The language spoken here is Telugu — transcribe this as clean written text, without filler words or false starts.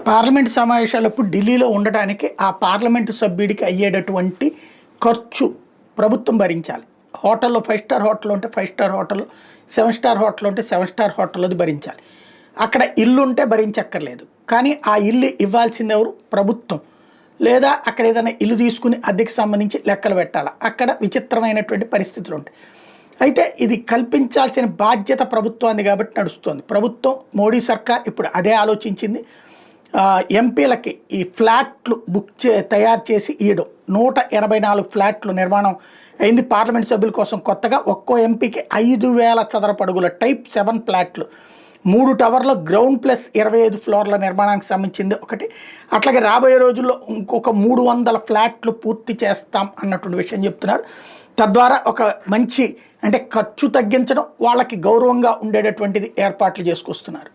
పార్లమెంట్ సమావేశాలప్పుడు ఢిల్లీలో ఉండడానికి ఆ పార్లమెంటు సభ్యుడికి అయ్యేటటువంటి ఖర్చు ప్రభుత్వం భరించాలి. హోటల్లో 5 స్టార్ హోటల్ ఉంటే 5 స్టార్ హోటల్, 7 స్టార్ హోటల్ ఉంటే 7 స్టార్ హోటల్ది భరించాలి. అక్కడ ఇల్లు ఉంటే భరించక్కర్లేదు. కానీ ఆ ఇల్లు ఇవ్వాల్సింది ఎవరు? ప్రభుత్వం. లేదా అక్కడ ఏదైనా ఇల్లు తీసుకుని అద్దెకి సంబంధించి లెక్కలు పెట్టాలి. అక్కడ విచిత్రమైనటువంటి పరిస్థితులు ఉంటాయి. అయితే ఇది కల్పించాల్సిన బాధ్యత ప్రభుత్వాన్ని కాబట్టి నడుస్తుంది. ప్రభుత్వం, మోడీ సర్కార్ ఇప్పుడు అదే ఆలోచించింది. ఎంపీలకి ఈ ఫ్లాట్లు తయారు చేసి ఇవ్వడం. 184 ఫ్లాట్లు నిర్మాణం అయింది పార్లమెంట్ సభ్యుల కోసం కొత్తగా. ఒక్కో ఎంపీకి 5,000 చదరపు అడుగుల టైప్ 7 ఫ్లాట్లు, 3 టవర్ల గ్రౌండ్ ప్లస్ 25 ఫ్లోర్ల నిర్మాణానికి సంబంధించింది ఒకటి. అట్లాగే రాబోయే రోజుల్లో ఇంకొక 300 ఫ్లాట్లు పూర్తి చేస్తాం అన్నటువంటి విషయం చెప్తున్నారు. తద్వారా ఒక మంచి అంటే ఖర్చు తగ్గించడం, వాళ్ళకి గౌరవంగా ఉండేటటువంటిది ఏర్పాట్లు చేసుకొస్తున్నారు.